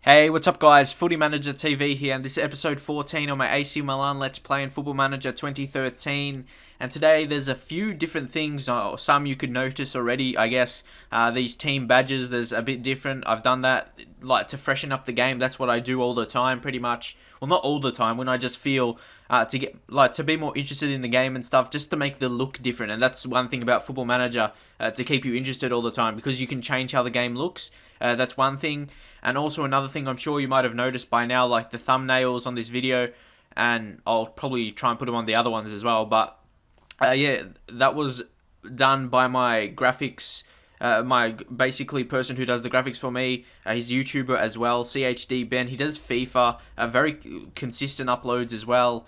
Hey, what's up guys? Footy Manager TV here, and this is episode 14 on my AC Milan Let's Play in Football Manager 2013. And today there's a few different things, some you could notice already, I guess. These team badges, there's a bit different. I've done that like to freshen up the game. That's what I do all the time, pretty much. Well, not all the time, when I just feel to be more interested in the game and stuff, just to make the look different. And that's one thing about Football Manager, to keep you interested all the time, because you can change how the game looks. That's one thing. And also another thing I'm sure you might have noticed by now, like the thumbnails on this video, and I'll probably try and put them on the other ones as well. But yeah, that was done by my graphics, my basically person who does the graphics for me. He's a YouTuber as well, CHD Ben. He does FIFA, very consistent uploads as well,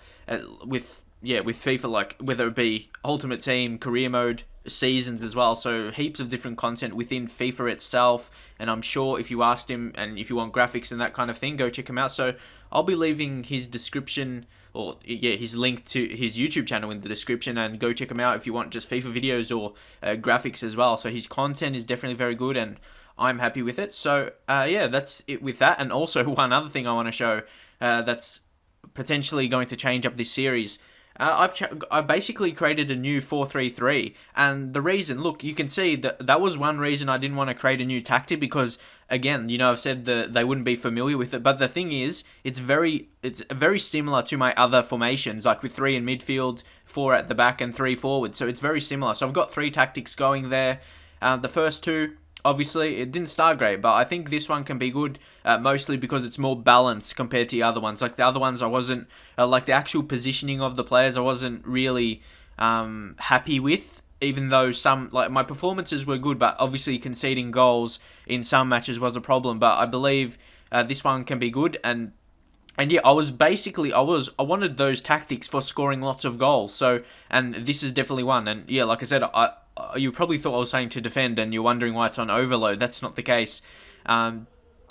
with FIFA, like whether it be Ultimate Team, Career Mode, seasons as well. So heaps of different content within FIFA itself. And I'm sure if you asked him and if you want graphics and that kind of thing, go check him out. So I'll be leaving his description, or his link to his YouTube channel in the description, and go check him out if you want just FIFA videos or graphics as well. So his content is definitely very good, and I'm happy with it. So yeah, that's it with that. And also one other thing I want to show that's potentially going to change up this series. I've basically created a new 4-3-3, and the reason, look, you can see that was one reason I didn't want to create a new tactic, because again, you know, I've said that they wouldn't be familiar with it, but the thing is, it's very similar to my other formations, like with 3 in midfield, 4 at the back, and 3 forward. So it's very similar. So I've got 3 tactics going there. The first 2, obviously, it didn't start great, but I think this one can be good, mostly because it's more balanced compared to the other ones. Like the other ones, I wasn't, like the actual positioning of the players, I wasn't really happy with, even though some, like my performances were good, but obviously conceding goals in some matches was a problem. But I believe this one can be good, and yeah, I wanted those tactics for scoring lots of goals. So, and this is definitely one. And yeah, like I said, you probably thought I was saying to defend, and you're wondering why it's on overload. That's not the case. Yeah,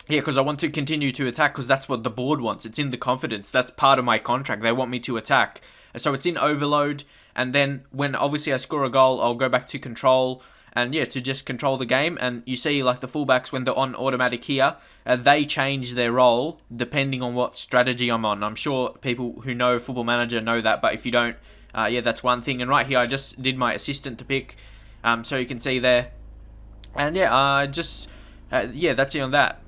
because I want to continue to attack, because that's what the board wants. It's in the confidence. That's part of my contract. They want me to attack. So it's in overload, and then when obviously I score a goal, I'll go back to control, and yeah, to just control the game. And you see, like the fullbacks, when they're on automatic here, they change their role depending on what strategy I'm on. I'm sure people who know Football Manager know that, but if you don't, yeah, that's one thing. And right here, I just did my assistant to pick, so you can see there. And yeah, yeah, that's it on that.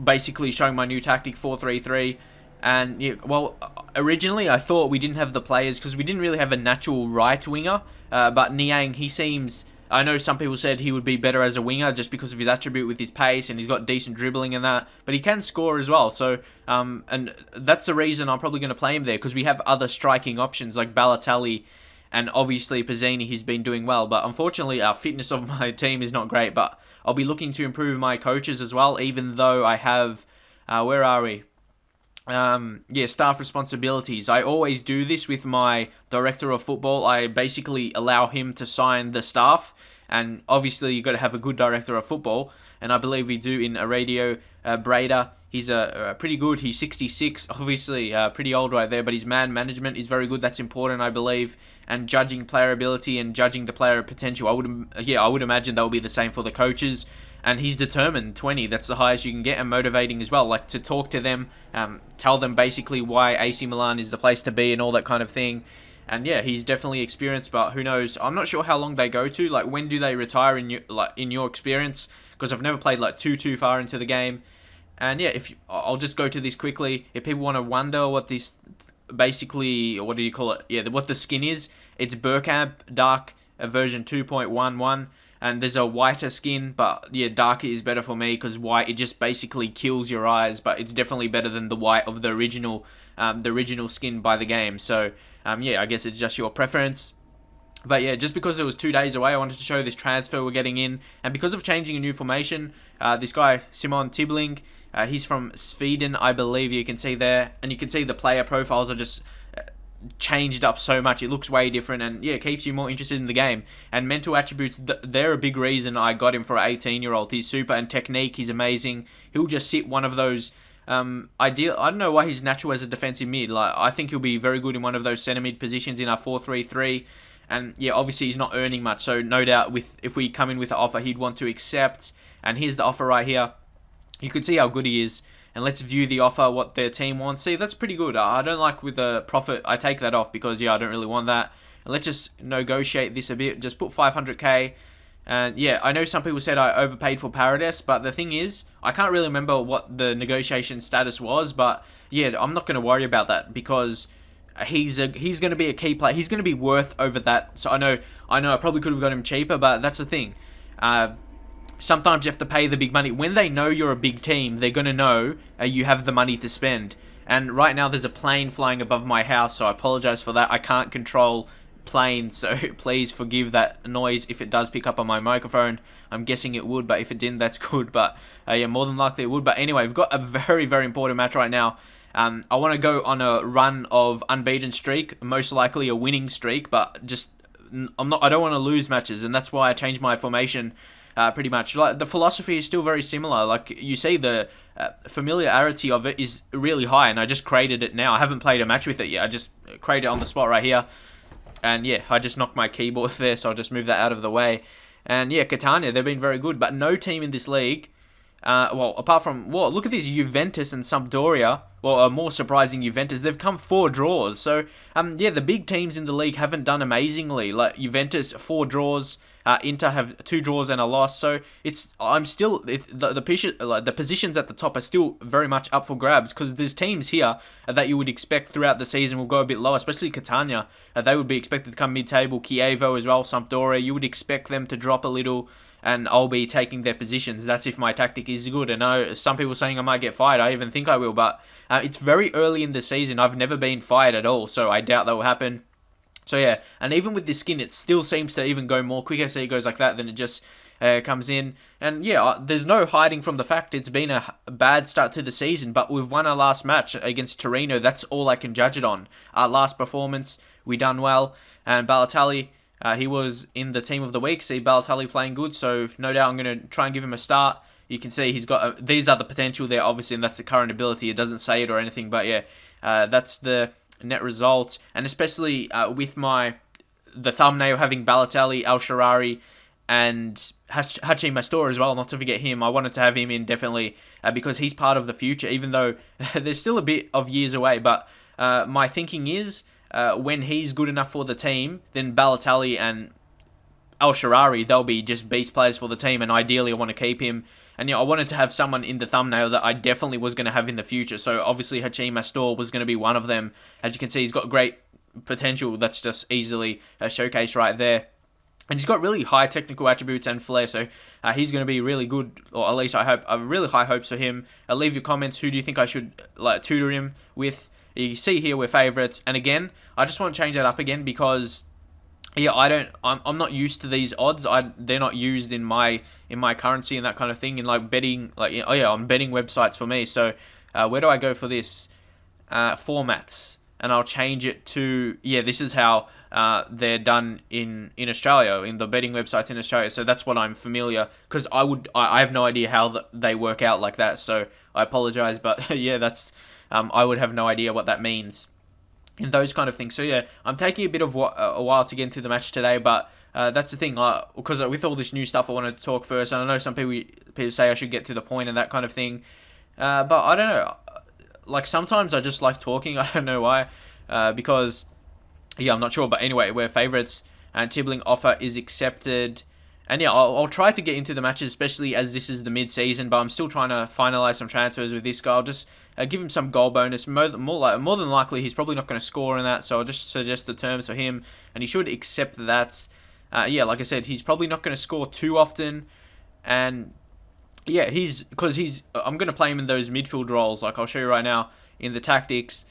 Basically showing my new tactic, 4-3-3. And yeah, well, originally I thought we didn't have the players because we didn't really have a natural right winger. But Niang, he seems, I know some people said he would be better as a winger just because of his attribute with his pace, and he's got decent dribbling and that, but he can score as well. So and that's the reason I'm probably going to play him there, because we have other striking options like Balotelli, and obviously Pizzini, he's been doing well. But unfortunately, our fitness of my team is not great. But I'll be looking to improve my coaches as well, even though I have, where are we? Yeah, staff responsibilities. I always do this with my director of football. I basically allow him to sign the staff. And obviously, you've got to have a good director of football. And I believe we do in Aradio Breda. He's pretty good. He's 66, obviously pretty old right there. But his man management is very good. That's important, I believe. And judging player ability and judging the player potential. I would imagine that will be the same for the coaches. And he's determined, 20. That's the highest you can get, and motivating as well. Like to talk to them, tell them basically why AC Milan is the place to be and all that kind of thing. And yeah, he's definitely experienced, but who knows? I'm not sure how long they go to. Like, when do they retire in your experience? Because I've never played like too far into the game. And yeah, I'll just go to this quickly. If people want to wonder what this basically, what do you call it? Yeah, what the skin is. It's Burkamp Dark version 2.11. And there's a whiter skin, but yeah, darker is better for me, because white, it just basically kills your eyes, but it's definitely better than the white of the original skin by the game. So yeah, I guess it's just your preference. But yeah, just because it was 2 days away, I wanted to show this transfer we're getting in. And because of changing a new formation, this guy, Simon Tibbling, he's from Sweden, I believe, you can see there. And you can see the player profiles are just changed up so much. It looks way different, and yeah, keeps you more interested in the game. And mental attributes, they're a big reason I got him for an 18-year-old. He's super, and technique, he's amazing. He'll just sit one of those ideal. I don't know why he's natural as a defensive mid. Like, I think he'll be very good in one of those centre mid positions in our 4-3-3. And yeah, obviously he's not earning much, so no doubt if we come in with an offer, he'd want to accept. And here's the offer right here. You could see how good he is. And let's view the offer, what their team wants. See, that's pretty good. I don't like with the profit. I take that off because, yeah, I don't really want that. And let's just negotiate this a bit. Just put 500k. And yeah, I know some people said I overpaid for Paradise, but the thing is, I can't really remember what the negotiation status was. But yeah, I'm not going to worry about that because he's going to be a key player. He's going to be worth over that. So I know I probably could have got him cheaper, but that's the thing. Sometimes you have to pay the big money. When they know you're a big team, they're going to know you have the money to spend. And right now there's a plane flying above my house, so I apologize for that. I can't control planes, so please forgive that noise if it does pick up on my microphone. I'm guessing it would, but if it didn't, that's good. But yeah, more than likely it would. But anyway, we've got a very, very important match right now. I want to go on a run of unbeaten streak, most likely a winning streak, but just I don't want to lose matches, and that's why I changed my formation. Pretty much, like the philosophy is still very similar. Like you see, the familiarity of it is really high, and I just created it now. I haven't played a match with it yet. I just created it on the spot right here, and yeah, I just knocked my keyboard there, so I'll just move that out of the way. And yeah, Catania, they've been very good, but no team in this league, well, apart from look at these Juventus and Sampdoria. Well, a more surprising Juventus, they've come 4 draws. So yeah, the big teams in the league haven't done amazingly. Like Juventus, 4 draws. Inter have 2 draws and a loss, so the positions at the top are still very much up for grabs because there's teams here that you would expect throughout the season will go a bit lower, especially Catania. They would be expected to come mid-table. Chievo as well, Sampdoria. You would expect them to drop a little, and I'll be taking their positions. That's if my tactic is good. And I know some people saying I might get fired. I even think I will, but it's very early in the season. I've never been fired at all, so I doubt that will happen. So yeah, and even with this skin, it still seems to even go more quicker. So it goes like that, then it just comes in. And yeah, there's no hiding from the fact it's been a bad start to the season, but we've won our last match against Torino. That's all I can judge it on. Our last performance, we done well. And Balotelli, he was in the team of the week. See Balotelli playing good, so no doubt I'm going to try and give him a start. You can see he's got these are the potential there, obviously, and that's the current ability. It doesn't say it or anything, but yeah, that's the net result, and especially with the thumbnail having Balotelli, El Shaarawy, and Hachim Astor as well, not to forget him. I wanted to have him in definitely because he's part of the future, even though there's still a bit of years away. But my thinking is when he's good enough for the team, then Balotelli and El Shaarawy, they'll be just beast players for the team, and ideally I want to keep him. And yeah, I wanted to have someone in the thumbnail that I definitely was going to have in the future. So obviously Hachim Astor was going to be one of them. As you can see, he's got great potential. That's just easily showcased right there. And he's got really high technical attributes and flair, so he's going to be really good, or at least I hope. I have really high hopes for him. Leave your comments. Who do you think I should tutor him with? You see here we're favourites, and again, I just want to change that up again because yeah, I'm not used to these odds. They're not used in my currency and that kind of thing. In like betting, on betting websites for me. So where do I go for this? Formats, and I'll change it to this is how they're done in Australia, in the betting websites in Australia. So that's what I'm familiar, because I have no idea how they work out like that. So I apologize, but yeah, that's I would have no idea what that means in those kind of things. So yeah, I'm taking a bit of a while to get into the match today, but that's the thing, because with all this new stuff, I wanted to talk first, and I know some people say I should get to the point and that kind of thing, but I don't know, like sometimes I just like talking. I don't know why, because yeah, I'm not sure, but anyway, we're favourites, and Tibbling offer is accepted. And yeah, I'll try to get into the matches, especially as this is the mid-season, but I'm still trying to finalise some transfers with this guy. I'll just give him some goal bonus. More than likely, he's probably not going to score in that, so I'll just suggest the terms for him, and he should accept that. Yeah, like I said, he's probably not going to score too often, and yeah, I'm going to play him in those midfield roles, like I'll show you right now in the tactics.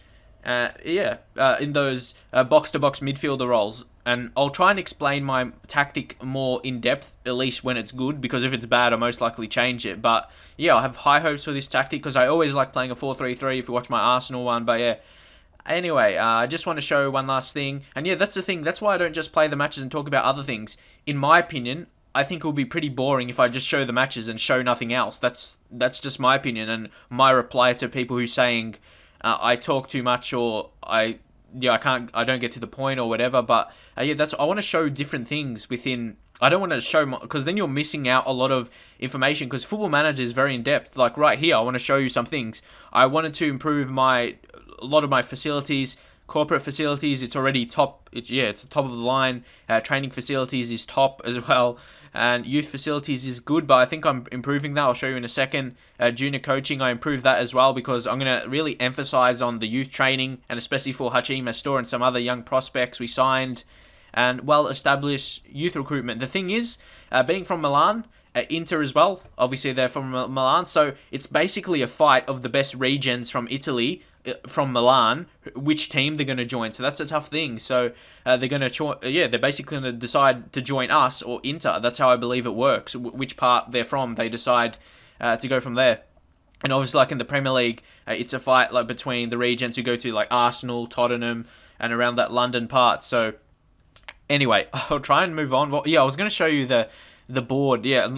In those box-to-box midfielder roles. And I'll try and explain my tactic more in depth, at least when it's good, because if it's bad, I'll most likely change it. But yeah, I have high hopes for this tactic, because I always like playing a 4-3-3 if you watch my Arsenal one. But yeah, anyway, I just want to show one last thing. And yeah, that's the thing. That's why I don't just play the matches and talk about other things. In my opinion, I think it would be pretty boring if I just show the matches and show nothing else. That's just my opinion, and my reply to people who saying I talk too much, or I don't get to the point or whatever. But I want to show different things within I don't want to show because then you're missing out a lot of information. Because Football Manager is very in depth. Like right here, I want to show you some things. I wanted to improve a lot of my facilities, corporate facilities. It's already top. It's top of the line. Training facilities is top as well, and youth facilities is good. But I think I'm improving that. I'll show you in a second. Junior coaching, I improved that as well because I'm gonna really emphasize on the youth training, and especially for Hachim Astor and some other young prospects we signed. And well-established youth recruitment. The thing is, being from Milan, Inter as well, obviously they're from Milan, so it's basically a fight of the best regions from Italy, from Milan, which team they're going to join. So that's a tough thing. So they're going to, they're basically going to decide to join us or Inter. That's how I believe it works. Which part they're from, they decide to go from there. And obviously, like in the Premier League, it's a fight like between the regions who go to like Arsenal, Tottenham, and around that London part. So anyway, I'll try and move on. Well, yeah, I was going to show you the board. Yeah,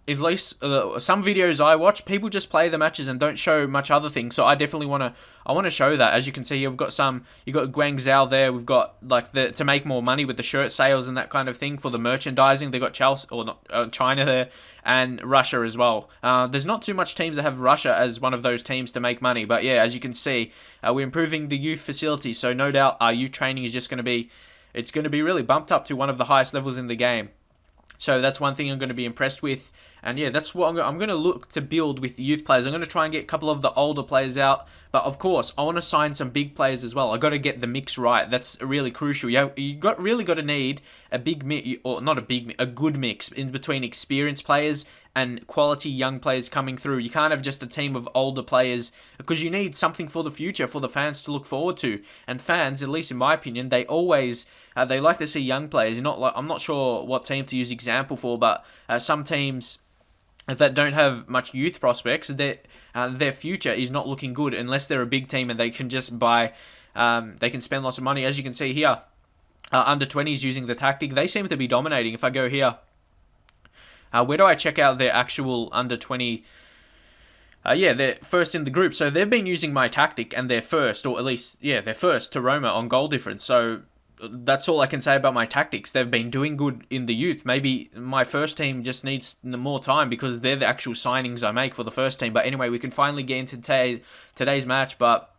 at least some videos I watch, people just play the matches and don't show much other things. So I definitely want to show that. As you can see, you've got Guangzhou there. We've got like to make more money with the shirt sales and that kind of thing for the merchandising. They got Chelsea or not, China there, and Russia as well. There's not too much teams that have Russia as one of those teams to make money. But yeah, as you can see, we're improving the youth facility. So no doubt our youth training is just going to be. It's going to be really bumped up to one of the highest levels in the game. So that's one thing I'm going to be impressed with. And yeah, that's what I'm going to look to build with the youth players. I'm going to try and get a couple of the older players out. But of course, I want to sign some big players as well. I got to get the mix right. That's really crucial. You really got to need a big mix, or not a big mix, a good mix in between experienced players and quality young players coming through. You can't have just a team of older players because you need something for the future for the fans to look forward to. And fans, at least in my opinion, they always they like to see young players. I'm not sure what team to use example for, but some teams that don't have much youth prospects, their future is not looking good unless they're a big team and they can just buy. They can spend lots of money. As you can see here, under 20s using the tactic, they seem to be dominating. If I go here. Where do I check out their actual under 20? They're first in the group. So they've been using my tactic and they're first, or at least, they're first to Roma on goal difference. So that's all I can say about my tactics. They've been doing good in the youth. Maybe my first team just needs more time because they're the actual signings I make for the first team. But anyway, we can finally get into today's match. But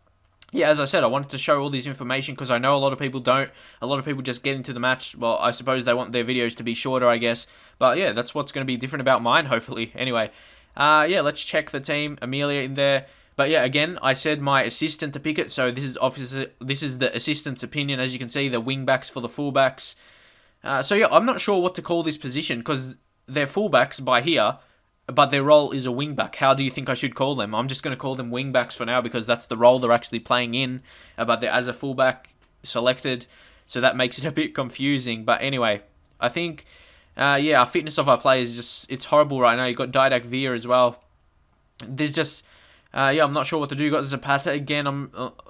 yeah, as I said, I wanted to show all this information because I know a lot of people don't. A lot of people just get into the match. Well, I suppose they want their videos to be shorter, I guess. But yeah, that's what's going to be different about mine, hopefully. Anyway, let's check the team. Amelia in there. But yeah, again, I said my assistant to pick it. So this is the assistant's opinion. As you can see, the wing backs for the fullbacks. I'm not sure what to call this position because they're fullbacks by here, but their role is a wing back. How do you think I should call them? I'm just going to call them wing backs for now because that's the role they're actually playing in. But they're as a fullback selected, so that makes it a bit confusing. But anyway, I think, our fitness of our players it's horrible right now. You've got Didac Veer as well. There's just, I'm not sure what to do. You got Zapata again,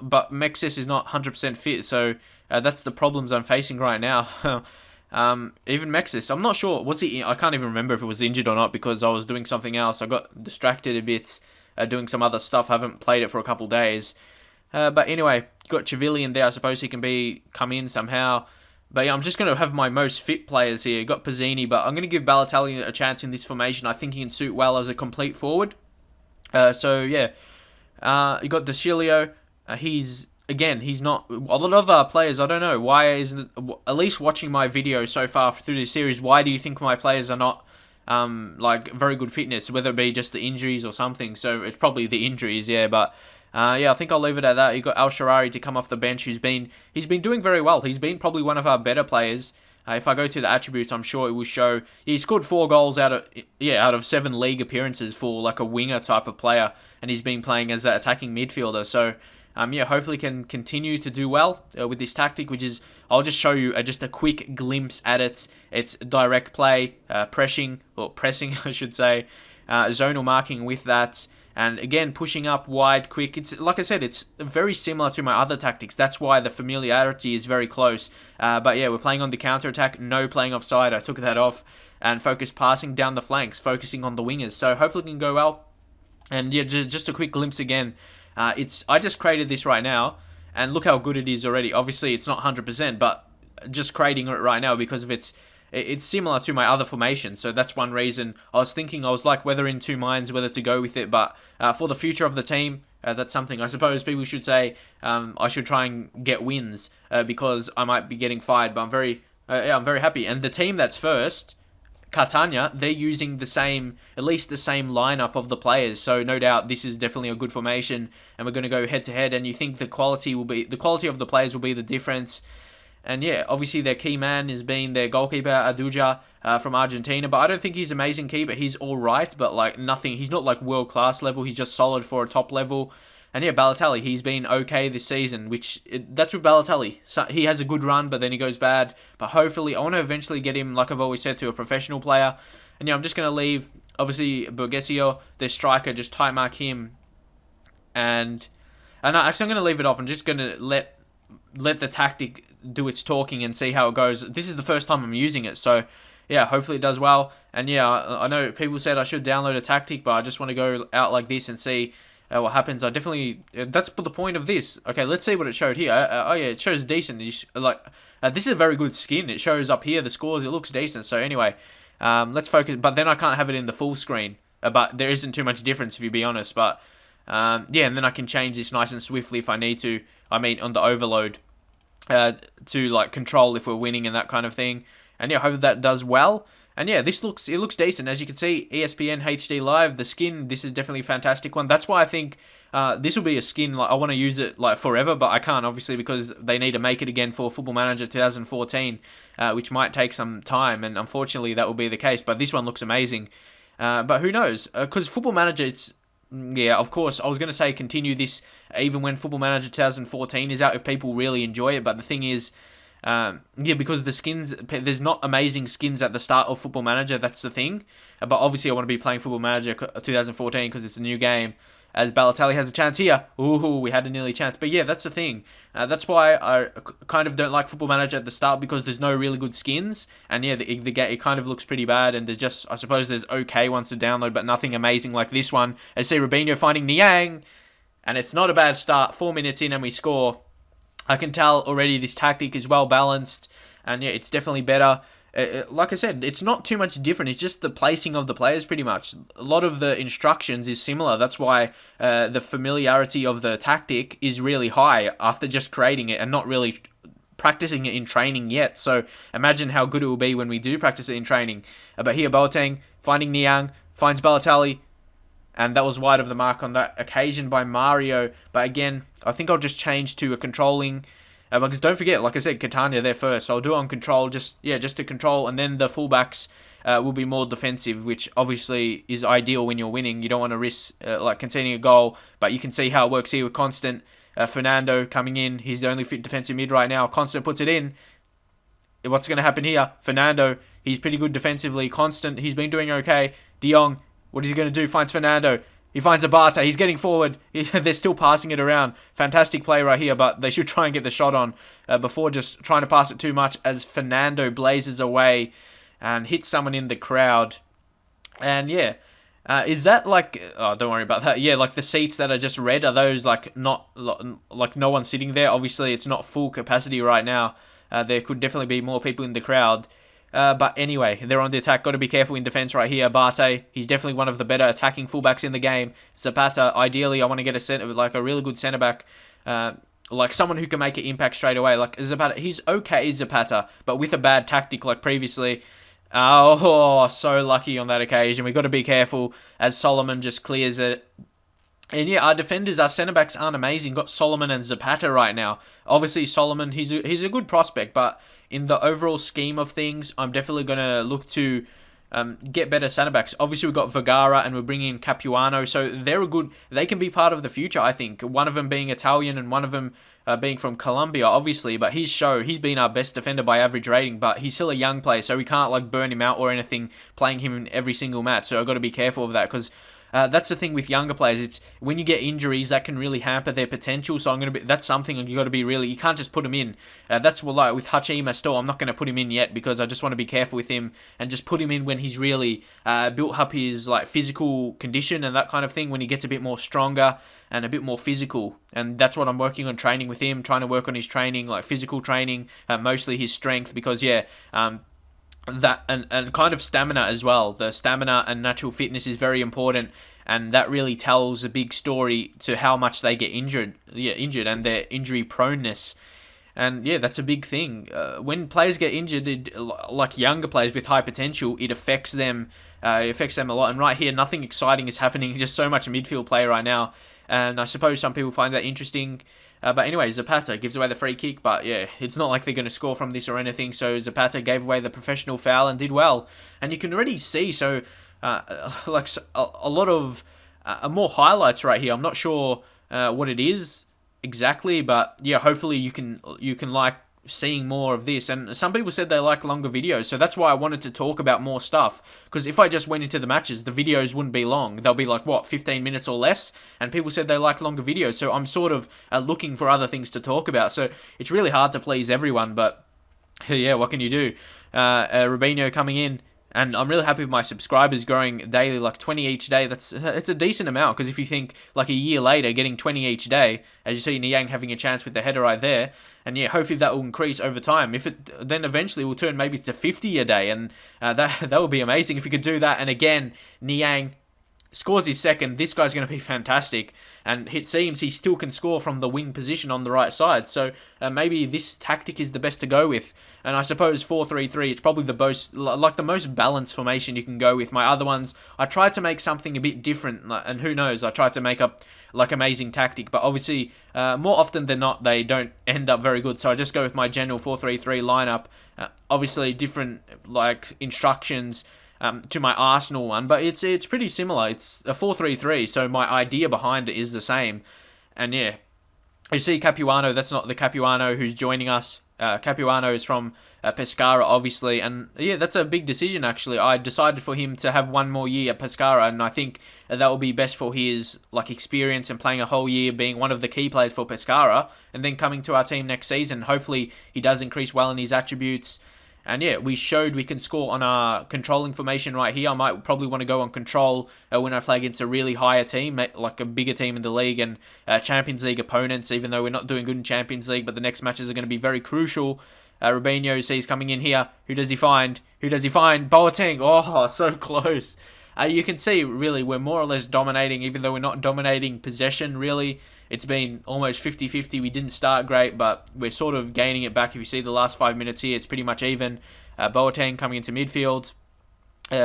but Mexis is not 100% fit, so that's the problems I'm facing right now. Even Mexis, I'm not sure. I can't even remember if it was injured or not because I was doing something else. I got distracted a bit doing some other stuff. I haven't played it for a couple of days. But anyway, got Chivilli in there. I suppose he can come in somehow. But yeah, I'm just going to have my most fit players here. Got Pizzini, but I'm going to give Balotelli a chance in this formation. I think he can suit well as a complete forward. You got DeCilio. He's not. A lot of our players, I don't know why isn't. At least watching my video so far through this series, why do you think my players are not very good fitness? Whether it be just the injuries or something. So it's probably the injuries, yeah. But I think I'll leave it at that. You got Al Sharari to come off the bench, he's been doing very well. He's been probably one of our better players. If I go to the attributes, I'm sure it will show he scored 4 goals out of 7 league appearances for like a winger type of player, and he's been playing as an attacking midfielder. So hopefully can continue to do well with this tactic, which is, I'll just show you just a quick glimpse at it. It's direct play, pressing, I should say, zonal marking with that. And again, pushing up wide, quick. It's like I said, it's very similar to my other tactics. That's why the familiarity is very close. But yeah, we're playing on the counter-attack. No playing offside. I took that off. And focus passing down the flanks, focusing on the wingers. So hopefully it can go well. And yeah, just a quick glimpse again. I just created this right now. And look how good it is already. Obviously, it's not 100%, but just creating it right now because of its it's similar to my other formation. So that's one reason I was thinking. I was like whether in two minds whether to go with it. But for the future of the team, that's something I suppose people should say. I should try and get wins because I might be getting fired. But I'm very happy. And the team that's first, Catania, they're using at least the same lineup of the players. So no doubt this is definitely a good formation, and we're going to go head to head. And you think the quality of the players will be the difference. And yeah, obviously their key man has been their goalkeeper Aduja from Argentina, but I don't think he's an amazing keeper. He's all right, but like nothing. He's not like world class level. He's just solid for a top level. And yeah, Balotelli, he's been okay this season, that's with Balotelli. So he has a good run, but then he goes bad. But hopefully, I want to eventually get him, like I've always said, to a professional player. And yeah, I'm just going to leave, obviously, Borgesio, their striker, just tight mark him. And no, actually, I'm going to leave it off. I'm just going to let the tactic do its talking and see how it goes. This is the first time I'm using it, so yeah, hopefully it does well. And yeah, I know people said I should download a tactic, but I just want to go out like this and see what happens. That's the point of this. Okay, let's see what it showed here. Oh yeah, it shows decent. This is a very good skin. It shows up here the scores. It looks decent. So anyway, let's focus. But then I can't have it in the full screen. But there isn't too much difference if you be honest. But yeah, and then I can change this nice and swiftly if I need to. I mean, on the overload to like control if we're winning and that kind of thing. And yeah, I hope that does well. And yeah, it looks decent. As you can see, ESPN HD Live, the skin, this is definitely a fantastic one. That's why I think this will be a skin, like I want to use it like forever, but I can't obviously because they need to make it again for Football Manager 2014, which might take some time, and unfortunately that will be the case. But this one looks amazing. But who knows? Because Football Manager, yeah, of course, I was going to say continue this even when Football Manager 2014 is out if people really enjoy it, but the thing is, yeah, because the skins, there's not amazing skins at the start of Football Manager, that's the thing. But obviously I want to be playing Football Manager 2014 because it's a new game. As Balotelli has a chance here. Ooh, we had a nearly chance. But yeah, that's the thing. That's why I kind of don't like Football Manager at the start because there's no really good skins. And yeah, it kind of looks pretty bad. And I suppose there's okay ones to download, but nothing amazing like this one. I see Robinho finding Niang. And it's not a bad start. 4 minutes in and we score. I can tell already this tactic is well balanced. And yeah, it's definitely better. Like I said, it's not too much different. It's just the placing of the players pretty much. A lot of the instructions is similar. That's why the familiarity of the tactic is really high after just creating it and not really practicing it in training yet. So imagine how good it will be when we do practice it in training. But here, Boateng finding Niang, finds Balotelli, and that was wide of the mark on that occasion by Mario. But again, I think I'll just change to a controlling... because don't forget, like I said, Catania, they're first. So I'll do it on control, just to control. And then the fullbacks will be more defensive, which obviously is ideal when you're winning. You don't want to risk conceding a goal. But you can see how it works here with Constant. Fernando coming in. He's the only fit defensive mid right now. Constant puts it in. What's going to happen here? Fernando, he's pretty good defensively. Constant, he's been doing okay. De Jong, what is he going to do? Finds Fernando. He finds Abate. He's getting forward. They're still passing it around. Fantastic play right here, but they should try and get the shot on before just trying to pass it too much as Fernando blazes away and hits someone in the crowd. And yeah, is that like... Oh, don't worry about that. Yeah, like the seats that are just red, are those like not... Like no one sitting there? Obviously, it's not full capacity right now. There could definitely be more people in the crowd. But anyway, they're on the attack. Got to be careful in defense right here. Abate, he's definitely one of the better attacking fullbacks in the game. Zapata, ideally, I want to get a really good centre back, like someone who can make an impact straight away. Like Zapata, he's okay, Zapata, but with a bad tactic like previously. Oh, so lucky on that occasion. We've got to be careful as Solomon just clears it. And yeah, our defenders, our centre-backs aren't amazing. Got Solomon and Zapata right now. Obviously, Solomon, he's a good prospect, but in the overall scheme of things, I'm definitely going to look to get better centre-backs. Obviously, we've got Vergara and we're bringing in Capuano, so they can be part of the future, I think. One of them being Italian and one of them being from Colombia, obviously, but he's been our best defender by average rating, but he's still a young player, so we can't like burn him out or anything playing him in every single match, so I've got to be careful of that, because that's the thing with younger players. It's when you get injuries that can really hamper their potential. So that's something you got to be you can't just put him in. That's what like with Hachima still. I'm not going to put him in yet because I just want to be careful with him and just put him in when he's really built up his like physical condition and that kind of thing. When he gets a bit more stronger and a bit more physical, and that's what I'm working on training with him. Trying to work on his training, like physical training, mostly his strength because that and kind of stamina as well. The stamina and natural fitness is very important, and that really tells a big story to how much they get injured and their injury proneness. And yeah, that's a big thing. When players get injured, like younger players with high potential, it affects them. It affects them a lot. And right here, nothing exciting is happening. Just so much midfield play right now. And I suppose some people find that interesting. But anyway, Zapata gives away the free kick. But yeah, it's not like they're going to score from this or anything. So Zapata gave away the professional foul and did well. And you can already see like a lot of more highlights right here. I'm not sure what it is exactly, but yeah, hopefully you can like seeing more of this. And some people said they like longer videos, so that's why I wanted to talk about more stuff, because if I just went into the matches, the videos wouldn't be long. They'll be like 15 minutes or less, and people said they like longer videos, so I'm sort of looking for other things to talk about. So it's really hard to please everyone, but yeah, what can you do? Robinho coming in, and I'm really happy with my subscribers growing daily, like 20 each day. It's a decent amount, because if you think like a year later, getting 20 each day, as you see Niang having a chance with the header right there, and yeah, hopefully that will increase over time. If it then eventually will turn maybe to 50 a day, and that would be amazing if you could do that. And again, Niang scores his second. This guy's going to be fantastic, and it seems he still can score from the wing position on the right side, so maybe this tactic is the best to go with. And I suppose 4-3-3, it's probably the most balanced formation you can go with. My other ones, I tried to make something a bit different, and who knows, I tried to make up like amazing tactic, but obviously more often than not they don't end up very good, so I just go with my general 4-3-3 lineup. Obviously different like instructions to my Arsenal one, but it's pretty similar. It's a 4-3-3, so my idea behind it is the same. And yeah, you see Capuano, that's not the Capuano who's joining us. Capuano is from Pescara, obviously, and yeah, that's a big decision actually. I decided for him to have one more year at Pescara, and I think that will be best for his like experience and playing a whole year, being one of the key players for Pescara, and then coming to our team next season. Hopefully he does increase well in his attributes. And yeah, we showed we can score on our controlling formation right here. I might probably want to go on control when I play against a really higher team, like a bigger team in the league, and Champions League opponents, even though we're not doing good in Champions League, but the next matches are going to be very crucial. Robinho sees coming in here. Who does he find? Boateng. Oh, so close. You can see, really, we're more or less dominating, even though we're not dominating possession, really. It's been almost 50-50. We didn't start great, but we're sort of gaining it back. If you see the last 5 minutes here, it's pretty much even. Boateng coming into midfield.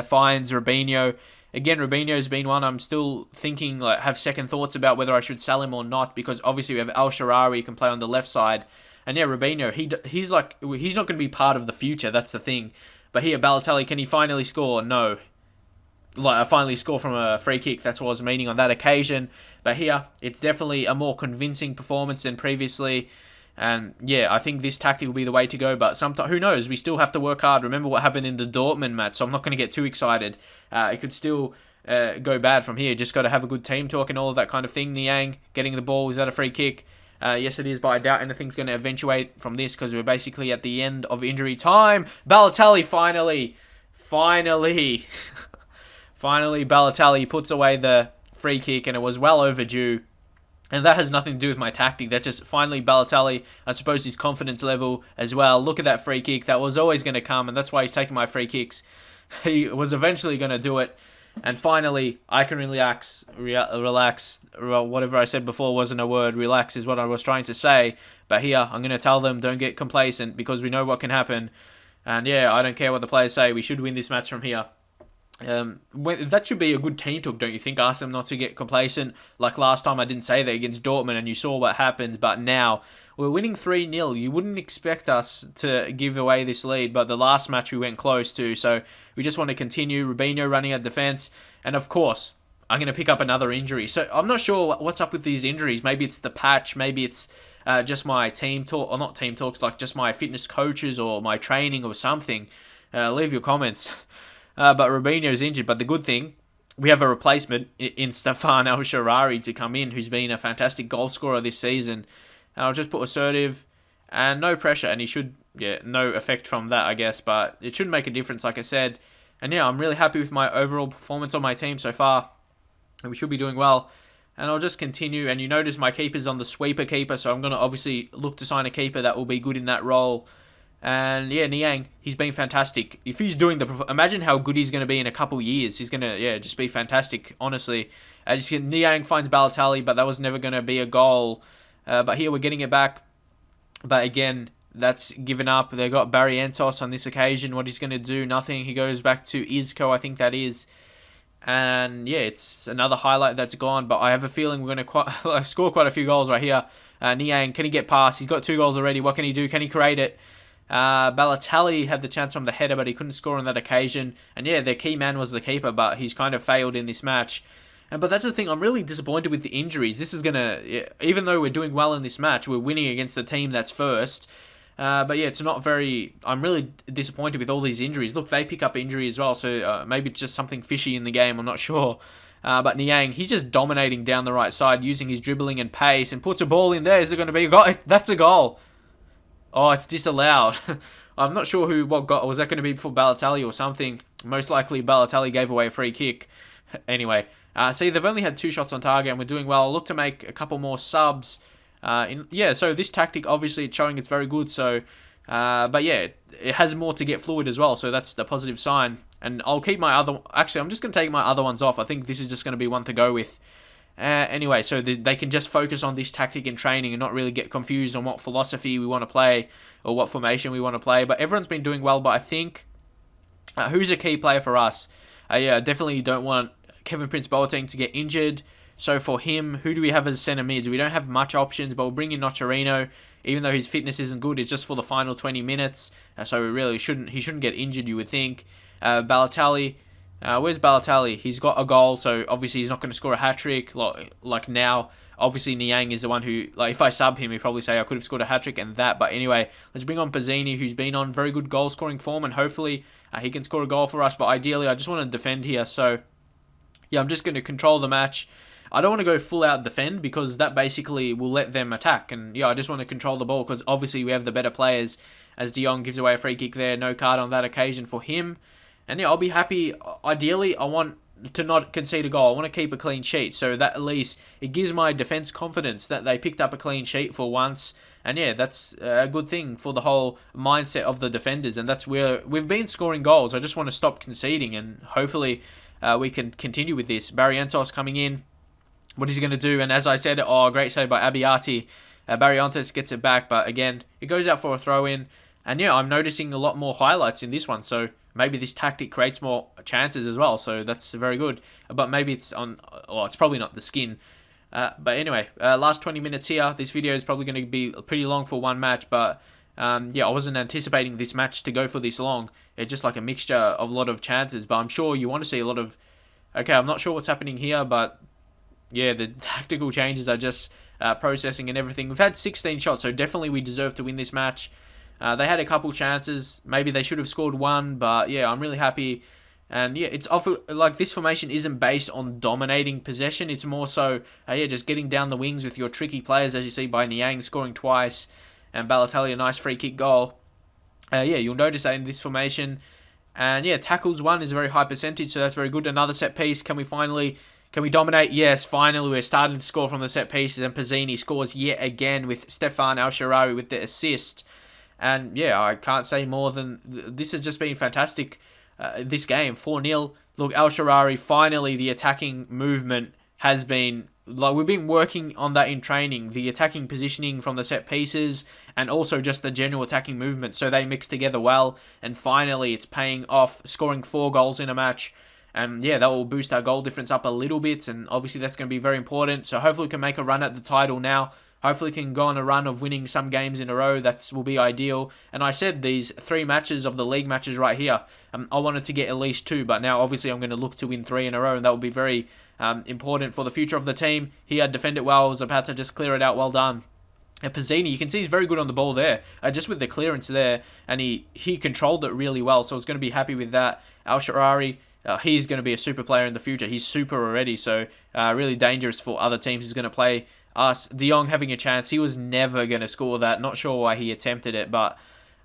Finds Robinho. Again, Robinho's been one I'm still thinking, like, have second thoughts about whether I should sell him or not, because obviously we have El Shaarawy who can play on the left side. And yeah, Robinho, he's not going to be part of the future, that's the thing. But here, Balotelli, can he finally score? No. Like, finally score from a free kick. That's what I was meaning on that occasion. But here, it's definitely a more convincing performance than previously. And yeah, I think this tactic will be the way to go. But sometimes, who knows? We still have to work hard. Remember what happened in the Dortmund match, so I'm not going to get too excited. It could still go bad from here. Just got to have a good team talk and all of that kind of thing. Niang getting the ball. Is that a free kick? Yes, it is, but I doubt anything's going to eventuate from this, because we're basically at the end of injury time. Balotelli, finally. Finally, Balotelli puts away the free kick, and it was well overdue. And that has nothing to do with my tactic. That's just finally Balotelli, I suppose his confidence level as well. Look at that free kick. That was always going to come, and that's why he's taking my free kicks. He was eventually going to do it. And finally, I can relax. Whatever I said before wasn't a word. Relax is what I was trying to say. But here, I'm going to tell them, don't get complacent, because we know what can happen. And yeah, I don't care what the players say. We should win this match from here. That should be a good team talk, don't you think? Ask them not to get complacent. Like last time I didn't say that against Dortmund, and you saw what happened. But now we're winning 3-0. You wouldn't expect us to give away this lead, but the last match we went close to. So we just want to continue. Robinho running at defense, and of course I'm going to pick up another injury. So I'm not sure what's up with these injuries. Maybe it's the patch. Maybe it's just my team talk, or not team talks, like just my fitness coaches or my training or something. Leave your comments. But Robinho's injured. But the good thing, we have a replacement in Stefan El Shaarawy to come in, who's been a fantastic goal scorer this season. And I'll just put assertive and no pressure. And he should, no effect from that, I guess. But it shouldn't make a difference, like I said. And yeah, I'm really happy with my overall performance on my team so far. And we should be doing well. And I'll just continue. And you notice my keeper's on the sweeper keeper. So I'm going to obviously look to sign a keeper that will be good in that role. And yeah, Niang, he's been fantastic. If he's doing imagine how good he's going to be in a couple years. He's going to, just be fantastic, honestly. Niang finds Balotelli, but that was never going to be a goal. But here we're getting it back. But again, that's given up. They got Barrientos on this occasion. What he's going to do, nothing. He goes back to Isco, I think that is. And yeah, it's another highlight that's gone. But I have a feeling we're going to score quite a few goals right here. Niang, can he get past? He's got 2 goals already. What can he do? Can he create it? Balotelli had the chance from the header, but he couldn't score on that occasion. And yeah, their key man was the keeper, but he's kind of failed in this match. But that's the thing, I'm really disappointed with the injuries. This is going to, even though we're doing well in this match, we're winning against a team that's first. But yeah, it's not very, I'm really disappointed with all these injuries. Look, they pick up injury as well, so maybe it's just something fishy in the game, I'm not sure. But Niang, he's just dominating down the right side, using his dribbling and pace, and puts a ball in there. Is it going to be a goal? That's a goal. Oh, it's disallowed. I'm not sure what got. Was that going to be for Balotelli or something? Most likely Balotelli gave away a free kick. Anyway, see, they've only had 2 shots on target and we're doing well. I'll look to make a couple more subs. So this tactic, obviously, it's showing it's very good. So, but yeah, it has more to get fluid as well. So that's the positive sign. And I'll keep my other. Actually, I'm just going to take my other ones off. I think this is just going to be one to go with. Anyway, so they can just focus on this tactic in training and not really get confused on what philosophy we want to play or what formation we want to play. But everyone's been doing well. But I think who's a key player for us? Definitely don't want Kevin Prince Boateng to get injured. So for him, who do we have as centre mids? We don't have much options, but we'll bring in Nocerino, even though his fitness isn't good. It's just for the final 20 minutes. So we really shouldn't. He shouldn't get injured, you would think. Balotelli. Where's Balotelli? He's got a goal, so obviously he's not going to score a hat-trick like now. Obviously, Niang is the one who, if I sub him, he'd probably say I could have scored a hat-trick and that. But anyway, let's bring on Pizzini, who's been on very good goal-scoring form, and hopefully he can score a goal for us. But ideally, I just want to defend here. So, yeah, I'm just going to control the match. I don't want to go full-out defend because that basically will let them attack. And, yeah, I just want to control the ball because obviously we have the better players. As De Jong gives away a free kick there, no card on that occasion for him. And yeah, I'll be happy. Ideally, I want to not concede a goal. I want to keep a clean sheet. So that at least it gives my defense confidence that they picked up a clean sheet for once. And yeah, that's a good thing for the whole mindset of the defenders. And that's where we've been scoring goals. I just want to stop conceding. And hopefully we can continue with this. Barrientos coming in. What is he going to do? And as I said, great save by Abiati. Barrientos gets it back. But again, it goes out for a throw-in. And yeah, I'm noticing a lot more highlights in this one. So maybe this tactic creates more chances as well. So that's very good. But maybe it's it's probably not the skin. But anyway, last 20 minutes here. This video is probably going to be pretty long for one match. But I wasn't anticipating this match to go for this long. It's just like a mixture of a lot of chances. But I'm sure you want to see a lot of... Okay, I'm not sure what's happening here. But yeah, the tactical changes are just processing and everything. We've had 16 shots. So definitely we deserve to win this match. They had a couple chances. Maybe they should have scored one, but yeah, I'm really happy. And yeah, it's like this formation isn't based on dominating possession. It's more so, just getting down the wings with your tricky players, as you see by Niang scoring twice and Balotelli a nice free kick goal. You'll notice that in this formation. And yeah, tackles one is a very high percentage, so that's very good. Another set piece. Can we dominate? Yes, finally we're starting to score from the set pieces, and Pizzini scores yet again with Stefan Al-Sharawi with the assist. And yeah, I can't say more than this has just been fantastic. This game, 4-0. Look, Al-Sharawi, finally the attacking movement has been... we've been working on that in training. The attacking positioning from the set pieces and also just the general attacking movement. So they mix together well. And finally, it's paying off, scoring 4 goals in a match. And yeah, that will boost our goal difference up a little bit. And obviously that's going to be very important. So hopefully we can make a run at the title now. Hopefully can go on a run of winning some games in a row. That will be ideal. And I said these 3 matches of the league matches right here, I wanted to get at least 2. But now obviously I'm going to look to win 3 in a row. And that will be very important for the future of the team. He had defended well. Was about to just clear it out. Well done. And Pizzini, you can see he's very good on the ball there. Just with the clearance there. And he controlled it really well. So I was going to be happy with that. Al-Sharawi, he's going to be a super player in the future. He's super already. So really dangerous for other teams. He's going to play us. De Jong having a chance. He was never going to score that. Not sure why he attempted it. But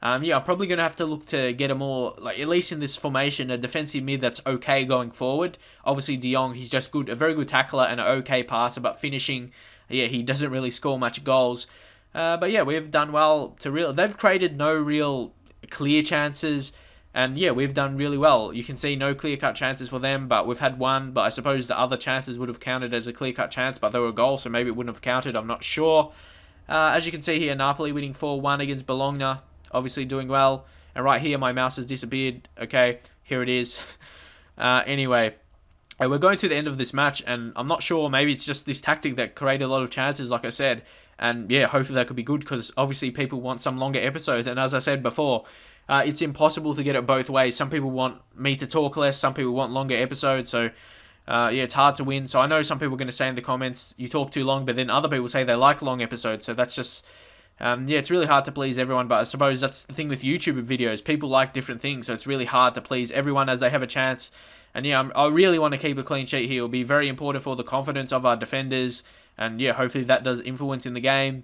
I'm probably going to have to look to get a more, at least in this formation, a defensive mid that's okay going forward. Obviously, De Jong, he's just good, a very good tackler and an okay passer. But finishing, he doesn't really score much goals. But yeah, we've done well to they've created no real clear chances. And yeah, we've done really well. You can see no clear-cut chances for them, but we've had one. But I suppose the other chances would have counted as a clear-cut chance, but they were a goal, so maybe it wouldn't have counted. I'm not sure. As you can see here, Napoli winning 4-1 against Bologna. Obviously doing well. And right here, my mouse has disappeared. Okay, here it is. Anyway, we're going to the end of this match, and I'm not sure. Maybe it's just this tactic that created a lot of chances, like I said. And yeah, hopefully that could be good, because obviously people want some longer episodes. And as I said before, it's impossible to get it both ways. Some people want me to talk less, some people want longer episodes, so yeah, it's hard to win. So I know some people are going to say in the comments, you talk too long, but then other people say they like long episodes, so that's just, yeah, it's really hard to please everyone, but I suppose that's the thing with YouTube videos. People like different things, so it's really hard to please everyone as they have a chance. And yeah, I really want to keep a clean sheet here. It'll be very important for the confidence of our defenders, and yeah, hopefully that does influence in the game.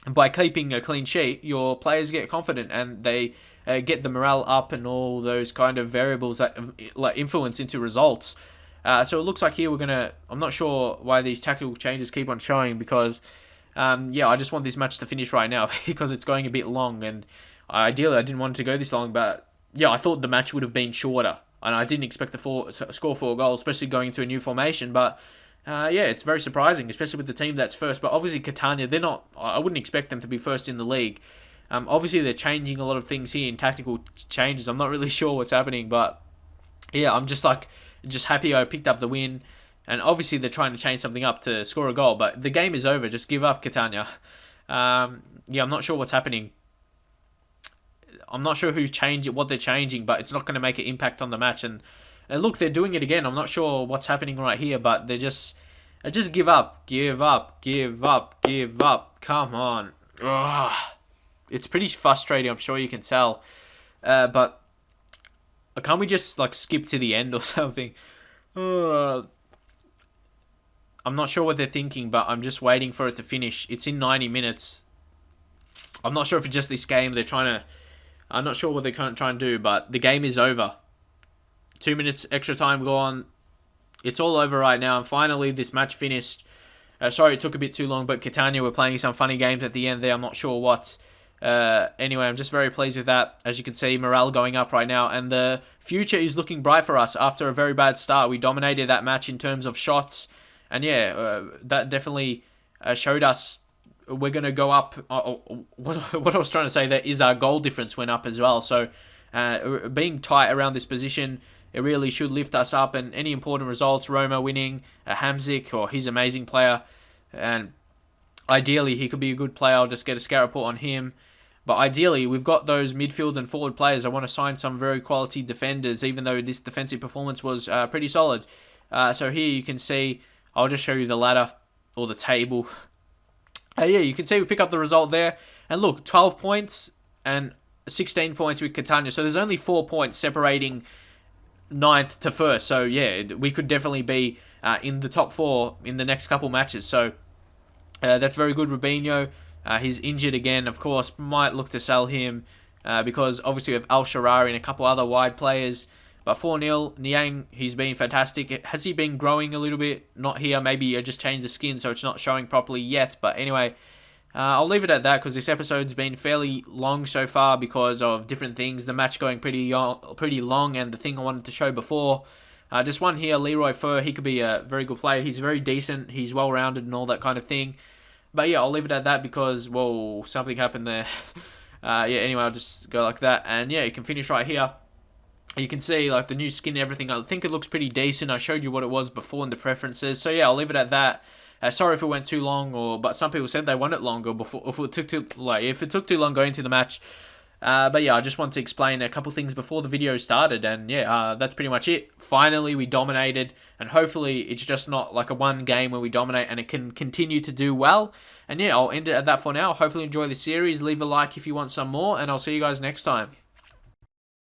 And by keeping a clean sheet, your players get confident, and they get the morale up and all those kind of variables that like influence into results. So it looks like here we're going to... I'm not sure why these tactical changes keep on showing, because yeah, I just want this match to finish right now because it's going a bit long, and ideally I didn't want it to go this long, but yeah, I thought the match would have been shorter, and I didn't expect to score 4 goals, especially going into a new formation, but yeah, it's very surprising, especially with the team that's first. But obviously Catania, they're not... I wouldn't expect them to be first in the league. Obviously, they're changing a lot of things here in tactical changes. I'm not really sure what's happening, but yeah, I'm just happy I picked up the win. And obviously, they're trying to change something up to score a goal, but the game is over. Just give up, Catania. Yeah, I'm not sure what's happening. I'm not sure what they're changing, but it's not going to make an impact on the match. And look, they're doing it again. I'm not sure what's happening right here, but they're just give up, give up, give up, give up. Come on. Ugh. It's pretty frustrating, I'm sure you can tell. But can't we just like skip to the end or something? I'm not sure what they're thinking, but I'm just waiting for it to finish. It's in 90 minutes. I'm not sure if it's just this game they're trying to... I'm not sure what they're trying to do, but the game is over. 2 minutes extra time gone. It's all over right now, and finally this match finished. Sorry it took a bit too long, but Catania were playing some funny games at the end there. I'm not sure what... anyway, I'm just very pleased with that. As you can see, morale going up right now, and the future is looking bright for us after a very bad start. We dominated that match in terms of shots, and yeah, that definitely showed us we're going to go up. What I was trying to say there is our goal difference went up as well, so being tight around this position, it really should lift us up. And any important results, Roma winning, Hamzik, or he's an amazing player, and ideally he could be a good player. I'll just get a scout report on him. But ideally, we've got those midfield and forward players. I want to sign some very quality defenders, even though this defensive performance was pretty solid. So here you can see, I'll just show you the ladder, or the table. Yeah, you can see we pick up the result there. And look, 12 points and 16 points with Catania. So there's only 4 points separating 9th to 1st. So yeah, we could definitely be in the top 4 in the next couple matches. So that's very good. Rubinho. He's injured again, of course. Might look to sell him because obviously we have Al Sharari and a couple other wide players. But 4-0, Niang, he's been fantastic. Has he been growing a little bit? Not here. Maybe I just changed the skin so it's not showing properly yet. But anyway, I'll leave it at that because this episode's been fairly long so far because of different things. The match going pretty long, and the thing I wanted to show before. Just one here, Leroy Fer. He could be a very good player. He's very decent. He's well-rounded and all that kind of thing. But yeah, I'll leave it at that because, whoa, something happened there. Yeah, anyway, I'll just go like that. And yeah, you can finish right here. You can see like the new skin and everything. I think it looks pretty decent. I showed you what it was before in the preferences. So yeah, I'll leave it at that. Sorry if it went too long, but some people said they want it longer before. If it took too long going to the match. But yeah, I just want to explain a couple things before the video started, and yeah, that's pretty much it. Finally, we dominated, and hopefully it's just not like a one game where we dominate and it can continue to do well. And yeah, I'll end it at that for now. Hopefully enjoy the series. Leave a like if you want some more, and I'll see you guys next time.